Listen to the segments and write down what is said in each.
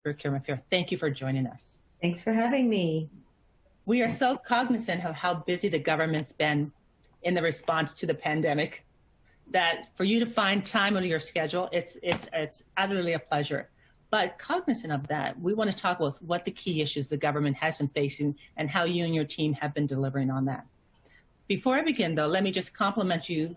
Procurement Fair. Thank you for joining us. Thanks for having me. We are so cognizant of how busy the government's been in the response to the pandemic that for you to find time out of your schedule, it's utterly a pleasure. But cognizant of that, we want to talk about what the key issues the government has been facing and how you and your team have been delivering on that. Before I begin, though, let me just compliment your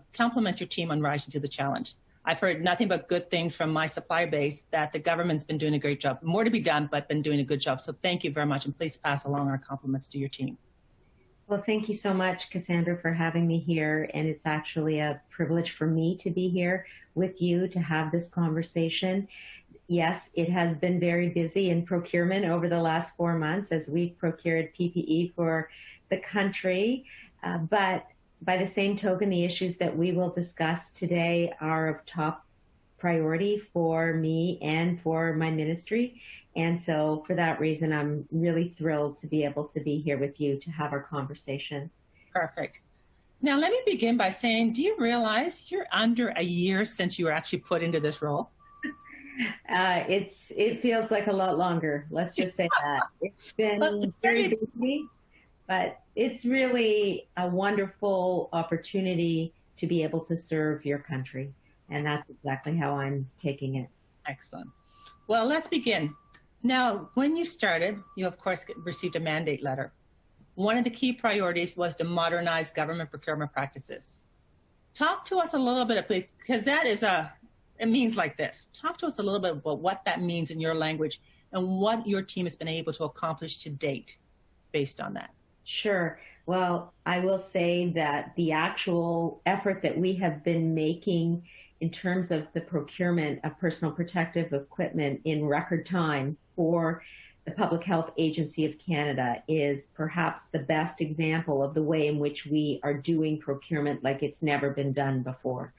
team on rising to the challenge. I've heard nothing but good things from my supplier base that the government's been doing a great job. More to be done, but been doing a good job. So thank you very much, and please pass along our compliments to your team. Well, thank you so much, Cassandra, for having me here. And it's actually a privilege for me to be here with you to have this conversation. Yes, it has been very busy in procurement over the last 4 months as we've procured PPE for the country. But by the same token, the issues that we will discuss today are of top priority for me and for my ministry. And so for that reason, I'm really thrilled to be able to be here with you to have our conversation. Perfect. Now, let me begin by saying, do you realize you're under a year since you were actually put into this role? It feels like a lot longer. Let's just say that. It's been very busy, but it's really a wonderful opportunity to be able to serve your country. And that's exactly how I'm taking it. Excellent. Well, let's begin. Now, when you started, you of course received a mandate letter. One of the key priorities was to modernize government procurement practices. Talk to us a little bit, because it means like this. Talk to us a little bit about what that means in your language and what your team has been able to accomplish to date based on that. Sure. Well, I will say that the actual effort that we have been making in terms of the procurement of personal protective equipment in record time for the Public Health Agency of Canada is perhaps the best example of the way in which we are doing procurement like it's never been done before.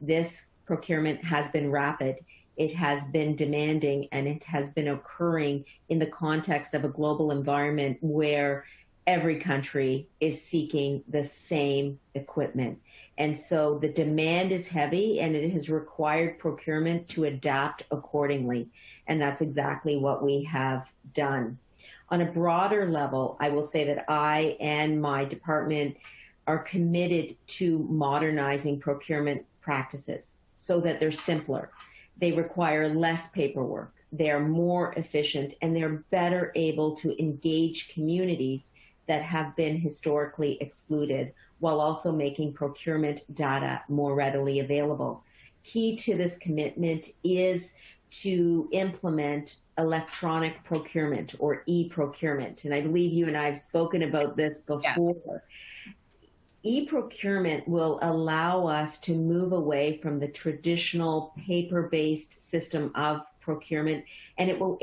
This procurement has been rapid, it has been demanding, and it has been occurring in the context of a global environment where every country is seeking the same equipment. And so the demand is heavy, and it has required procurement to adapt accordingly. And that's exactly what we have done. On a broader level, I will say that I and my department are committed to modernizing procurement practices so that they're simpler. They require less paperwork. They're more efficient, and they're better able to engage communities that have been historically excluded, while also making procurement data more readily available. Key to this commitment is to implement electronic procurement, or e-procurement. And I believe you and I have spoken about this before. Yeah. E-procurement will allow us to move away from the traditional paper-based system of procurement, and it will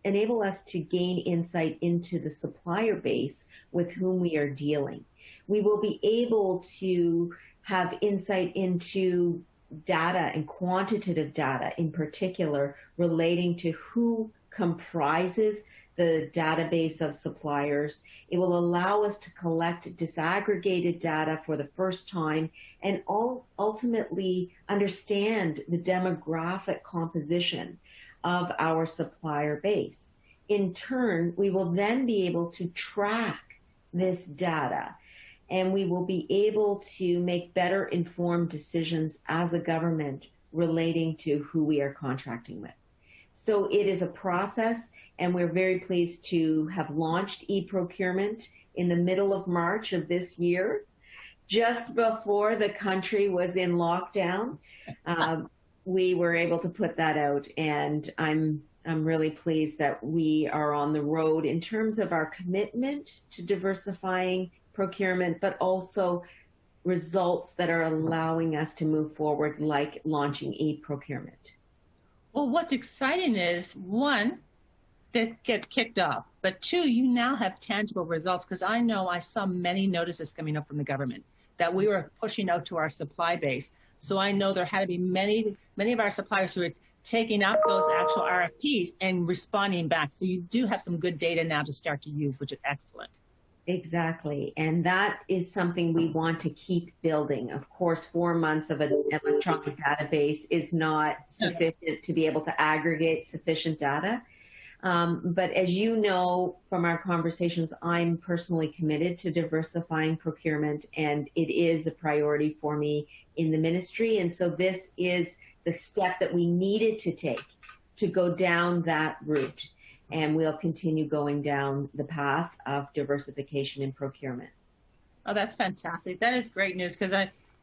enable us to gain insight into the supplier base with whom we are dealing. We will be able to have insight into data and quantitative data in particular relating to who comprises the database of suppliers. It will allow us to collect disaggregated data for the first time and ultimately understand the demographic composition of our supplier base. In turn, we will then be able to track this data, and we will be able to make better informed decisions as a government relating to who we are contracting with. So it is a process, and we're very pleased to have launched e-procurement in the middle of March of this year, just before the country was in lockdown. We were able to put that out, and I'm really pleased that we are on the road in terms of our commitment to diversifying procurement, but also results that are allowing us to move forward, like launching e-procurement. Well, what's exciting is, one, that get kicked off, but two, you now have tangible results, because I know I saw many notices coming up from the government that we were pushing out to our supply base. So I know there had to be many of our suppliers who were taking up those actual RFPs and responding back. So you do have some good data now to start to use, which is excellent. Exactly. And that is something we want to keep building. Of course, 4 months of an electronic database is not sufficient to be able to aggregate sufficient data. But as you know from our conversations, I'm personally committed to diversifying procurement, and it is a priority for me in the ministry. And so this is the step that we needed to take to go down that route. And we'll continue going down the path of diversification in procurement. Oh, that's fantastic. That is great news, because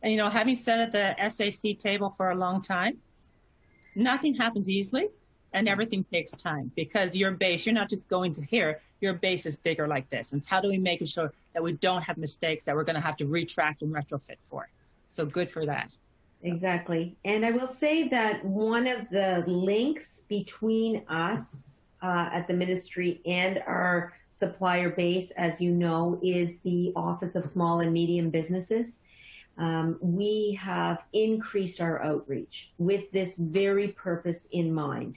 having sat at the SAC table for a long time, nothing happens easily and everything takes time, because your base, you're not just going to here, your base is bigger like this. And how do we make sure that we don't have mistakes that we're going to have to retract and retrofit for? So good for that. Exactly. And I will say that one of the links between us at the ministry and our supplier base, as you know, is the Office of Small and Medium Businesses. We have increased our outreach with this very purpose in mind.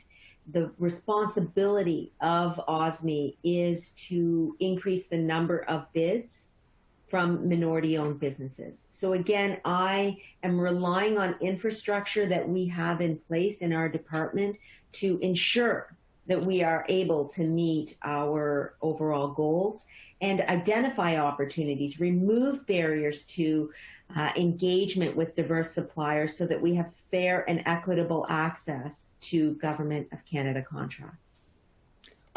The responsibility of OSME is to increase the number of bids from minority-owned businesses. So again, I am relying on infrastructure that we have in place in our department to ensure that we are able to meet our overall goals and identify opportunities, remove barriers to engagement with diverse suppliers so that we have fair and equitable access to Government of Canada contracts.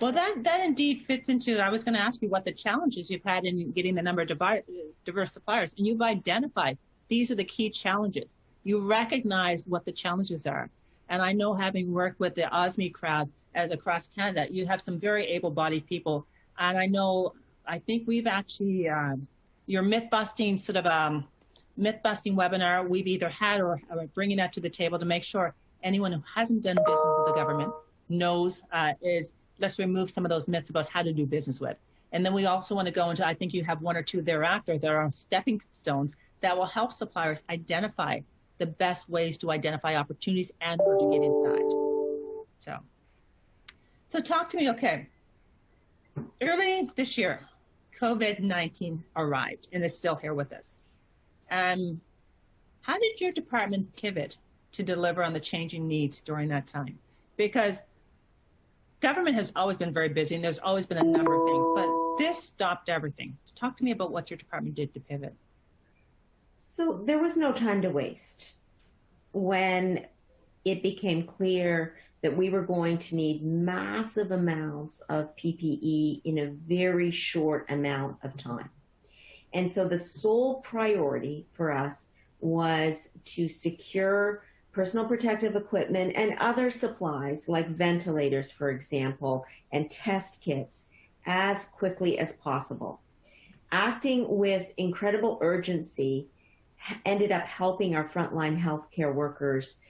Well, that indeed fits into, I was going to ask you what the challenges you've had in getting the number of diverse suppliers, and you've identified these are the key challenges. You recognize what the challenges are. And I know, having worked with the OSME crowd as across Canada, you have some very able-bodied people. And I think we've actually, your myth-busting myth-busting webinar, we've either had or are bringing that to the table to make sure anyone who hasn't done business with the government knows let's remove some of those myths about how to do business with. And then we also want to go into, I think you have one or two thereafter, there are stepping stones that will help suppliers identify the best ways to identify opportunities and or to get inside. So talk to me, okay. Early this year, COVID-19 arrived and is still here with us. How did your department pivot to deliver on the changing needs during that time? Because government has always been very busy and there's always been a number of things, but this stopped everything. Talk to me about what your department did to pivot. So there was no time to waste when it became clear that we were going to need massive amounts of PPE in a very short amount of time. And so the sole priority for us was to secure personal protective equipment and other supplies like ventilators, for example, and test kits as quickly as possible. Acting with incredible urgency ended up helping our frontline healthcare workers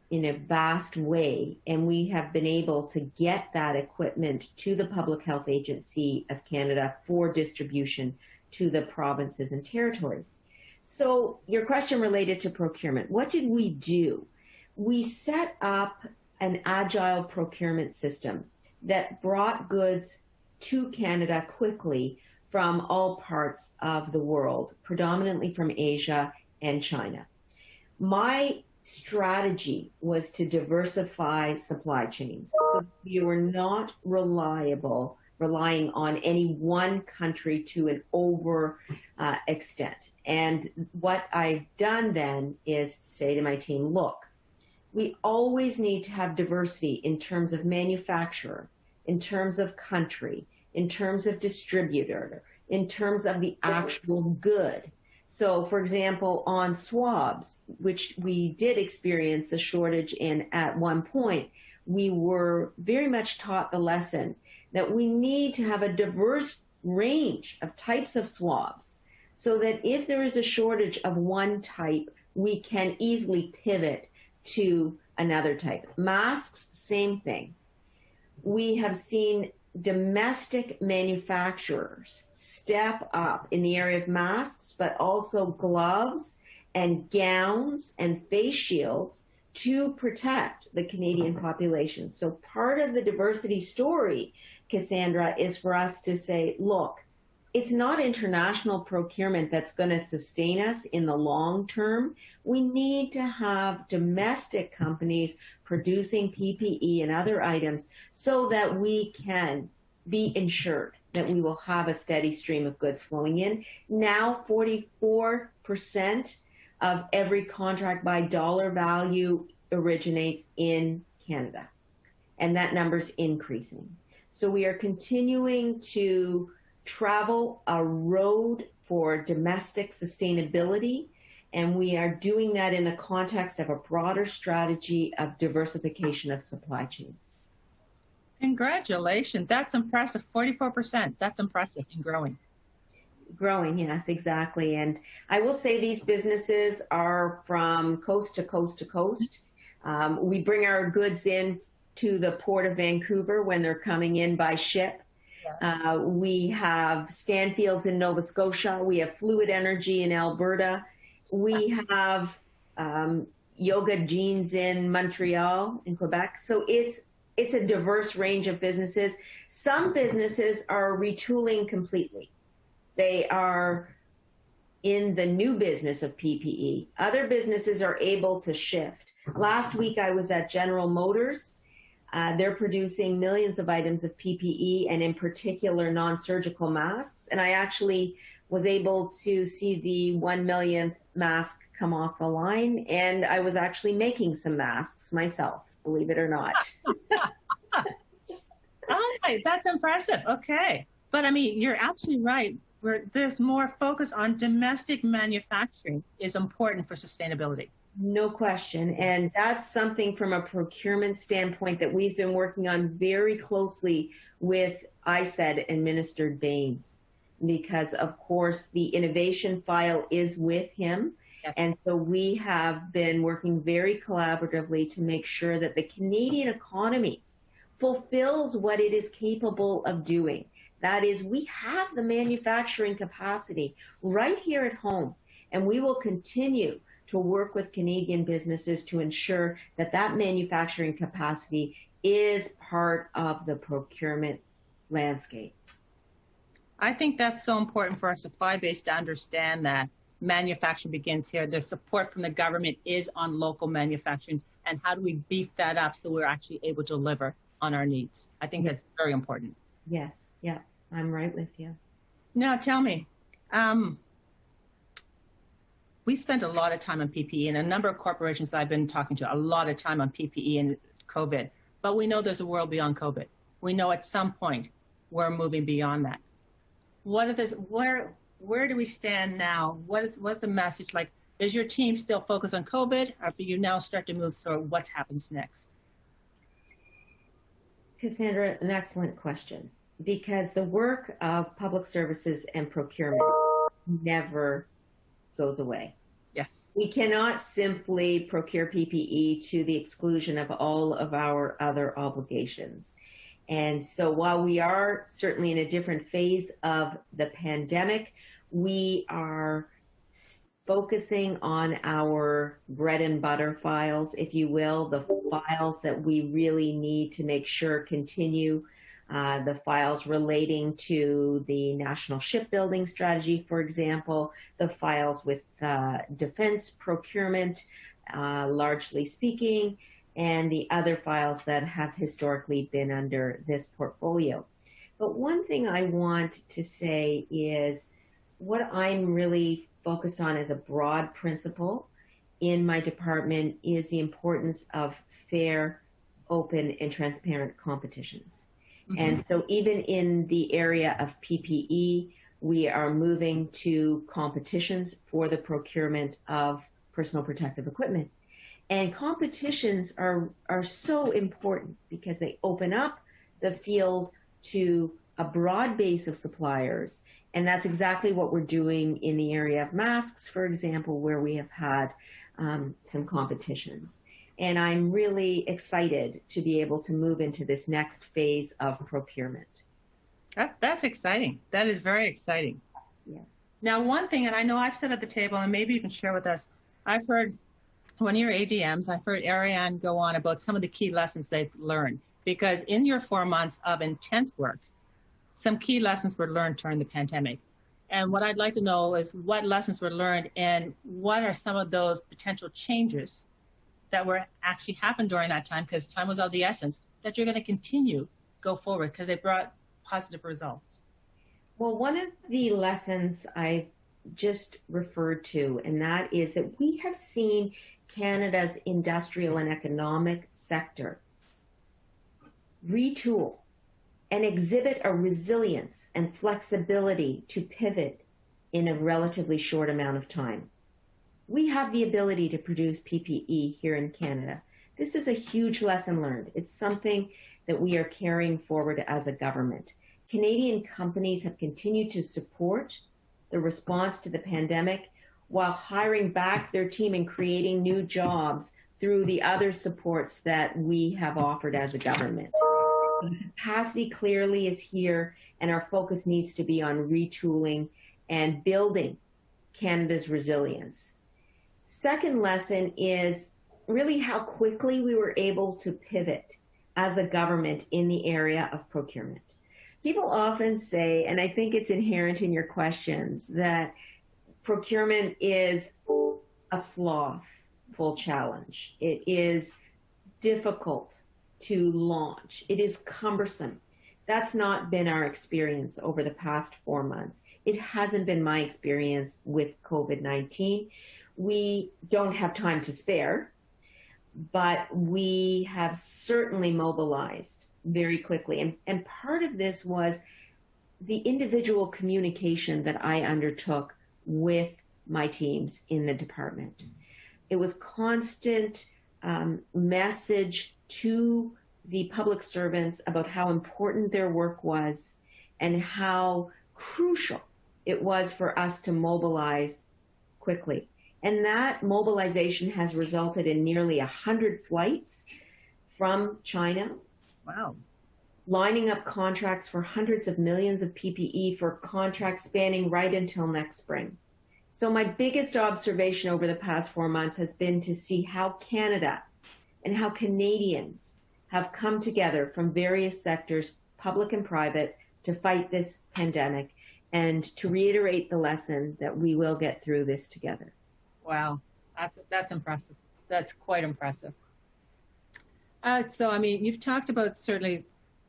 in a vast way, and we have been able to get that equipment to the Public Health Agency of Canada for distribution to the provinces and territories. So your question related to procurement, what did we do? We set up an agile procurement system that brought goods to Canada quickly from all parts of the world, predominantly from Asia and China. My strategy was to diversify supply chains so we were not relying on any one country to an over extent. And what I've done then is say to my team, look, we always need to have diversity in terms of manufacturer, in terms of country, in terms of distributor, in terms of the actual good. So, for example, on swabs, which we did experience a shortage in at one point, we were very much taught the lesson that we need to have a diverse range of types of swabs so that if there is a shortage of one type, we can easily pivot to another type. Masks, same thing. We have seen domestic manufacturers step up in the area of masks, but also gloves and gowns and face shields to protect the Canadian population. So part of the diversity story, Cassandra, is for us to say, look, it's not international procurement that's going to sustain us in the long term. We need to have domestic companies producing PPE and other items so that we can be ensured that we will have a steady stream of goods flowing in. Now, 44% of every contract by dollar value originates in Canada, and that number's increasing. So we are continuing to travel a road for domestic sustainability, and we are doing that in the context of a broader strategy of diversification of supply chains. Congratulations. That's impressive. 44%. That's impressive and growing. Growing, yes, exactly. And I will say these businesses are from coast to coast to coast. We bring our goods in to the Port of Vancouver when they're coming in by ship. We have Stanfields in Nova Scotia. We have Fluid Energy in Alberta. We have Yoga Jeans in Montreal, in Quebec. So it's a diverse range of businesses. Some businesses are retooling completely. They are in the new business of PPE. Other businesses are able to shift. Last week I was at General Motors. They're producing millions of items of PPE, and in particular non-surgical masks. And I actually was able to see the 1 millionth mask come off the line, and I was actually making some masks myself, believe it or not. Oh, that's impressive. Okay. But I mean, you're absolutely right. There's more focus on domestic manufacturing is important for sustainability. No question. And that's something from a procurement standpoint that we've been working on very closely with ISED and Minister Baines, because of course the innovation file is with him. Yes. And so we have been working very collaboratively to make sure that the Canadian economy fulfills what it is capable of doing. That is, we have the manufacturing capacity right here at home, and we will continue to work with Canadian businesses to ensure that that manufacturing capacity is part of the procurement landscape. I think that's so important for our supply base to understand that manufacturing begins here. The support from the government is on local manufacturing, and how do we beef that up so we're actually able to deliver on our needs? I think that's very important. Yes, yeah, I'm right with you. Now tell me, we spent a lot of time on PPE, and a number of corporations I've been talking to, a lot of time on PPE and COVID. But we know there's a world beyond COVID. We know at some point we're moving beyond that. Where do we stand now? What's the message like? Is your team still focused on COVID, or do you now start to move toward what happens next? Cassandra, an excellent question, because the work of public services and procurement never goes away. Yes. We cannot simply procure PPE to the exclusion of all of our other obligations. And so while we are certainly in a different phase of the pandemic, we are focusing on our bread and butter files, if you will, the files that we really need to make sure continue, the files relating to the national shipbuilding strategy, for example, the files with defense procurement, largely speaking, and the other files that have historically been under this portfolio. But one thing I want to say is what I'm really focused on as a broad principle in my department is the importance of fair, open, and transparent competitions. Mm-hmm. And so even in the area of PPE, we are moving to competitions for the procurement of personal protective equipment. And competitions are so important because they open up the field to a broad base of suppliers. And that's exactly what we're doing in the area of masks, for example, where we have had some competitions. And I'm really excited to be able to move into this next phase of procurement. That's exciting. That is very exciting. Yes. Now, one thing, and I know I've said at the table, and maybe you can share with us, I've heard one of your ADMs, I've heard Ariane go on about some of the key lessons they've learned. Because in your 4 months of intense work, some key lessons were learned during the pandemic. And what I'd like to know is what lessons were learned and what are some of those potential changes that were actually happened during that time, because time was of the essence, that you're going to continue go forward because they brought positive results. Well, one of the lessons I just referred to, and that is that we have seen Canada's industrial and economic sector retool and exhibit a resilience and flexibility to pivot in a relatively short amount of time. We have the ability to produce PPE here in Canada. This is a huge lesson learned. It's something that we are carrying forward as a government. Canadian companies have continued to support the response to the pandemic while hiring back their team and creating new jobs through the other supports that we have offered as a government. The capacity clearly is here, and our focus needs to be on retooling and building Canada's resilience. Second lesson is really how quickly we were able to pivot as a government in the area of procurement. People often say, and I think it's inherent in your questions, that procurement is a slothful challenge. It is difficult to launch. It is cumbersome. That's not been our experience over the past 4 months. It hasn't been my experience with COVID-19. We don't have time to spare, but we have certainly mobilized very quickly. And part of this was the individual communication that I undertook with my teams in the department. It was constant message to the public servants about how important their work was and how crucial it was for us to mobilize quickly. And that mobilization has resulted in nearly 100 flights from China. Wow. Lining up contracts for hundreds of millions of PPE for contracts spanning right until next spring. So my biggest observation over the past 4 months has been to see how Canada and how Canadians have come together from various sectors, public and private, to fight this pandemic and to reiterate the lesson that we will get through this together. Wow, that's impressive. That's quite impressive. So, I mean, you've talked about certainly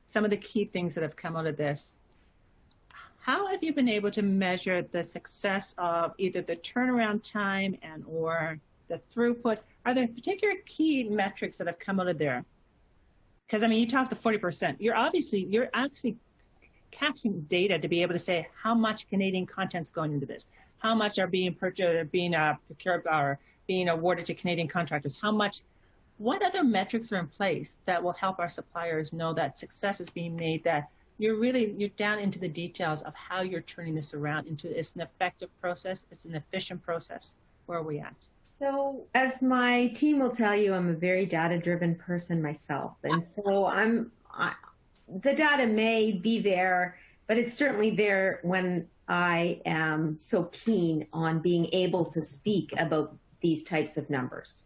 some of the key things that have come out of this. How have you been able to measure the success of either the turnaround time and or the throughput? Are there particular key metrics that have come out of there? Because, I mean, you talked the 40%. You're actually capturing data to be able to say how much Canadian content's going into this, how much are being purchased, being procured or being awarded to Canadian contractors, how much, what other metrics are in place that will help our suppliers know that success is being made, that you're down into the details of how you're turning this around into, it's an effective process, it's an efficient process. Where are we at? So as my team will tell you, I'm a very data-driven person myself. And so the data may be there, but it's certainly there when I am so keen on being able to speak about these types of numbers.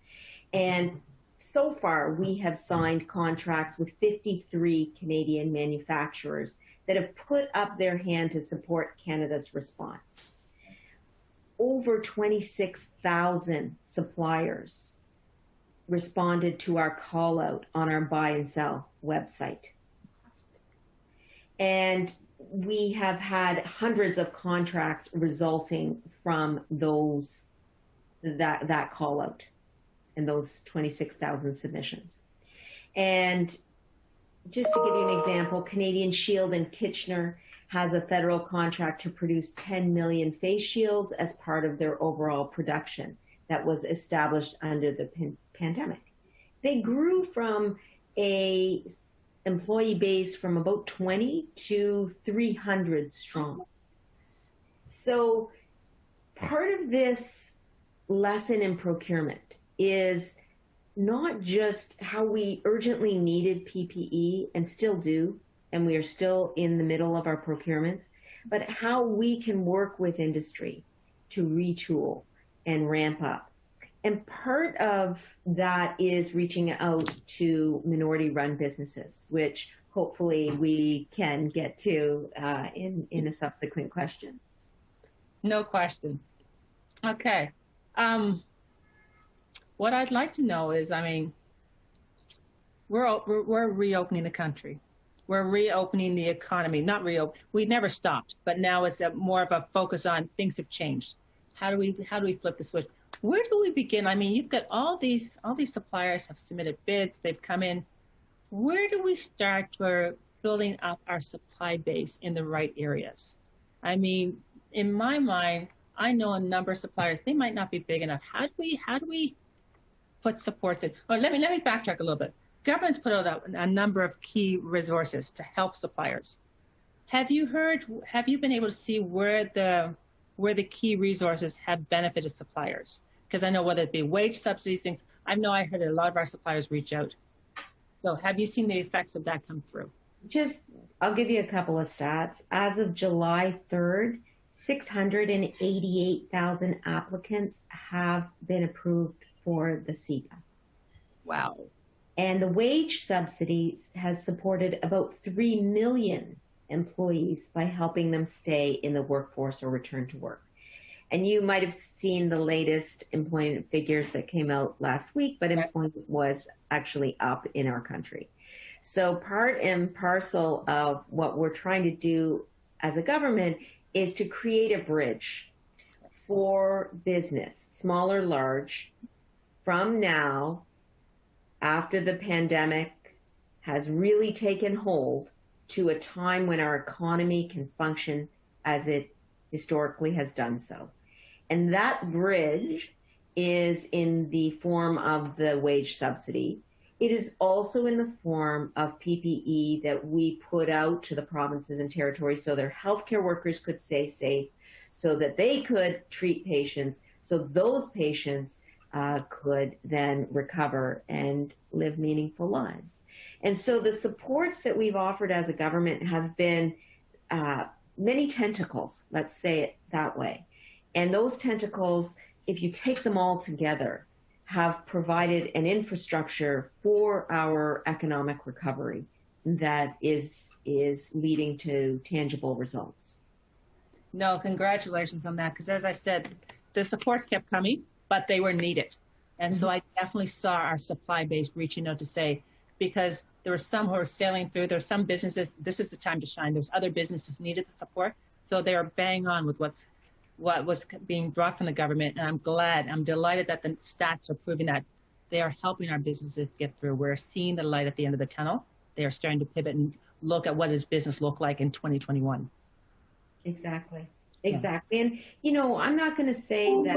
And so far, we have signed contracts with 53 Canadian manufacturers that have put up their hand to support Canada's response. Over 26,000 suppliers responded to our call out on our buy and sell website. And we have had hundreds of contracts resulting from that call out and those 26,000 submissions. And just to give you an example, Canadian Shield and Kitchener has a federal contract to produce 10 million face shields as part of their overall production that was established under the pandemic. They grew from a employee base from about 20 to 300 strong. So part of this lesson in procurement is not just how we urgently needed PPE and still do, and we are still in the middle of our procurements, but how we can work with industry to retool and ramp up. And part of that is reaching out to minority-run businesses, which hopefully we can get to in a subsequent question. No question. Okay. What I'd like to know is, I mean, we're reopening the country. We're reopening the economy. Not reopen. We never stopped, but now it's more of a focus on things have changed. How do we flip the switch? Where do we begin? I mean, you've got all these suppliers have submitted bids. They've come in. Where do we start for building up our supply base in the right areas? I mean, in my mind, I know a number of suppliers. They might not be big enough. How do we put supports in? Oh, let me backtrack a little bit. Government's put out a number of key resources to help suppliers. Have you been able to see where the key resources have benefited suppliers? Because I know whether it be wage subsidies, things, I heard a lot of our suppliers reach out. So have you seen the effects of that come through? I'll give you a couple of stats. As of July 3rd, 688,000 applicants have been approved for the CEPA. Wow. And the wage subsidies has supported about 3 million employees by helping them stay in the workforce or return to work. And you might have seen the latest employment figures that came out last week, but employment was actually up in our country. So part and parcel of what we're trying to do as a government is to create a bridge for business, small or large, from now, after the pandemic has really taken hold, to a time when our economy can function as it historically has done so. And that bridge is in the form of the wage subsidy. It is also in the form of PPE that we put out to the provinces and territories so their healthcare workers could stay safe, so that they could treat patients, so those patients could then recover and live meaningful lives. And so the supports that we've offered as a government have been many tentacles, let's say it that way. And those tentacles, if you take them all together, have provided an infrastructure for our economic recovery that is leading to tangible results. No, congratulations on that. Because as I said, the supports kept coming, but they were needed. And so I definitely saw our supply base reaching out to say, because there were some who were sailing through, there were some businesses, this is the time to shine. There's other businesses who needed the support. So they are bang on with what was being brought from the government. And I'm delighted that the stats are proving that they are helping our businesses get through. We're seeing the light at the end of the tunnel. They are starting to pivot and look at what does business look like in 2021. Exactly. And, I'm not going to say that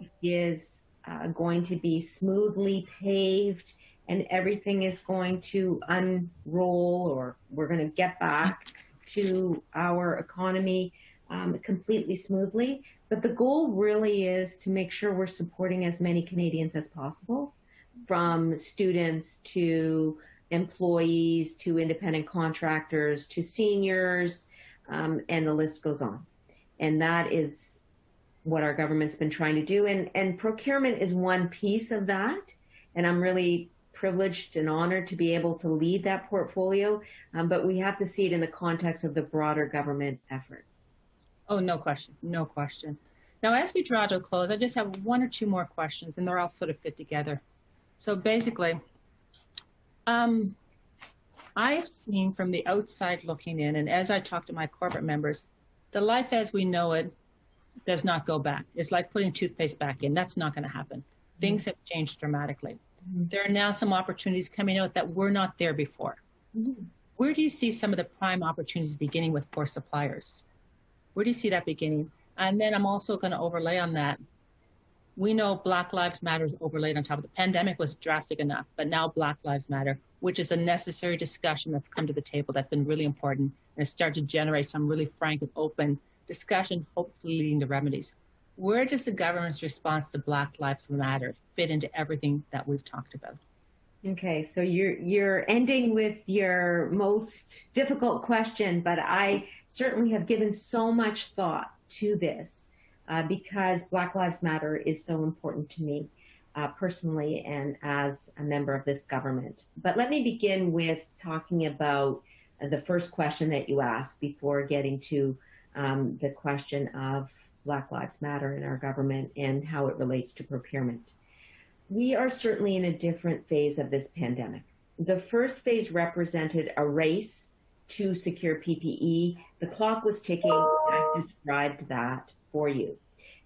it is going to be smoothly paved and everything is going to unroll, or we're going to get back to our economy completely smoothly. But the goal really is to make sure we're supporting as many Canadians as possible, from students to employees to independent contractors to seniors, and the list goes on. And that is what our government's been trying to do. And procurement is one piece of that. And I'm really privileged and honored to be able to lead that portfolio. But we have to see it in the context of the broader government effort. Oh, no question. No question. Now, as we draw to a close, I just have one or two more questions, and they're all sort of fit together. So basically, I've seen from the outside looking in, and as I talk to my corporate members, the life as we know it does not go back. It's like putting toothpaste back in. That's not going to happen. Things have changed dramatically. There are now some opportunities coming out that were not there before. Where do you see some of the prime opportunities beginning with core suppliers? Where do you see that beginning? And then I'm also going to overlay on that. We know Black Lives Matter is overlaid on top of the pandemic was drastic enough, but now Black Lives Matter, which is a necessary discussion that's come to the table that's been really important and has started to generate some really frank and open discussion, hopefully leading to remedies. Where does the government's response to Black Lives Matter fit into everything that we've talked about? Okay, so you're ending with your most difficult question, but I certainly have given so much thought to this because Black Lives Matter is so important to me personally and as a member of this government. But let me begin with talking about the first question that you asked before getting to the question of Black Lives Matter in our government and how it relates to procurement. We are certainly in a different phase of this pandemic. The first phase represented a race to secure PPE. The clock was ticking. I described that for you.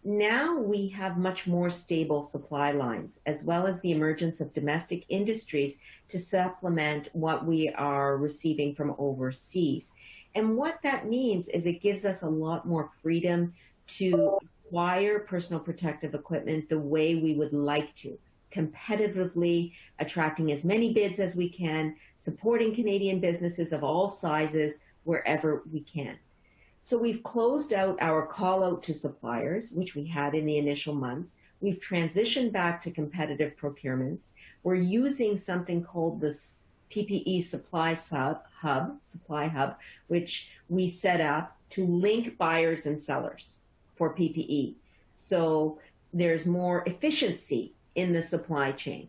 Now we have much more stable supply lines, as well as the emergence of domestic industries to supplement what we are receiving from overseas. And what that means is it gives us a lot more freedom to acquire personal protective equipment the way we would like to, competitively, attracting as many bids as we can, supporting Canadian businesses of all sizes wherever we can. So we've closed out our call out to suppliers, which we had in the initial months. We've transitioned back to competitive procurements. We're using something called the PPE Supply Hub, which we set up to link buyers and sellers for PPE. So there's more efficiency in the supply chain.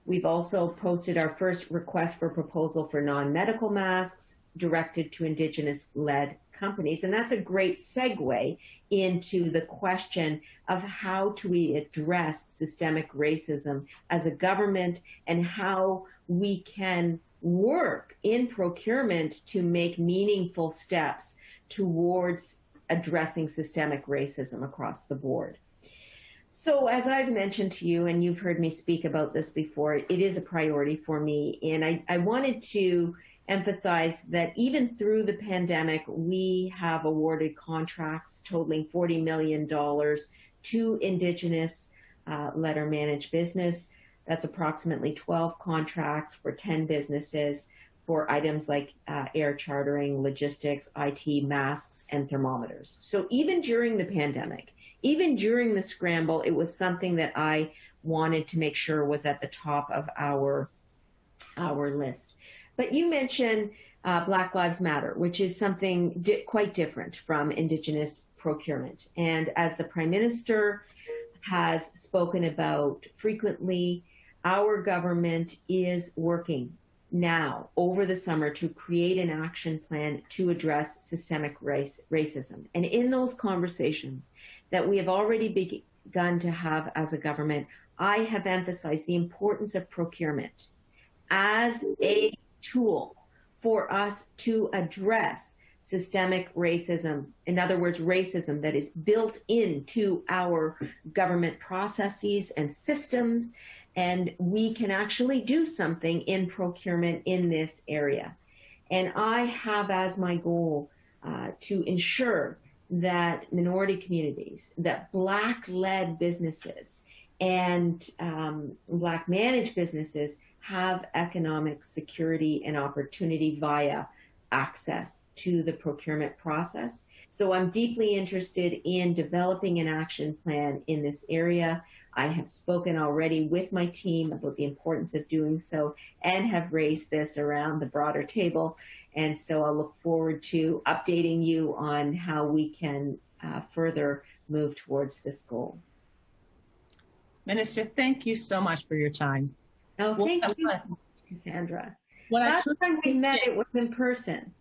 We've also posted our first request for proposal for non-medical masks directed to Indigenous-led companies. And that's a great segue into the question of how do we address systemic racism as a government and how we can work in procurement to make meaningful steps towards addressing systemic racism across the board. So as I've mentioned to you, and you've heard me speak about this before, it is a priority for me. And I wanted to emphasize that even through the pandemic, we have awarded contracts totaling $40 million to Indigenous led or managed business. That's approximately 12 contracts for 10 businesses for items like air chartering, logistics, IT, masks, and thermometers. So even during the pandemic, even during the scramble, it was something that I wanted to make sure was at the top of our list. But you mentioned Black Lives Matter, which is something quite different from Indigenous procurement. And as the Prime Minister has spoken about frequently, our government is working now over the summer to create an action plan to address systemic racism. And in those conversations that we have already begun to have as a government, I have emphasized the importance of procurement as a tool for us to address systemic racism. In other words, racism that is built into our government processes and systems. And we can actually do something in procurement in this area. And I have as my goal to ensure that minority communities, that Black-led businesses and Black-managed businesses have economic security and opportunity via access to the procurement process. So I'm deeply interested in developing an action plan in this area. I have spoken already with my team about the importance of doing so and have raised this around the broader table. And so I'll look forward to updating you on how we can further move towards this goal. Minister, thank you so much for your time. Oh, thank you so much, Cassandra. Last time we met, it was in person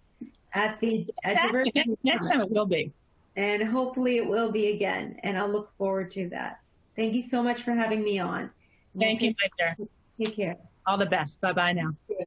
at the next time it will be. And hopefully it will be again. And I'll look forward to that. Thank you so much for having me on. Thank you, Victor. Take care. All the best. Bye-bye now.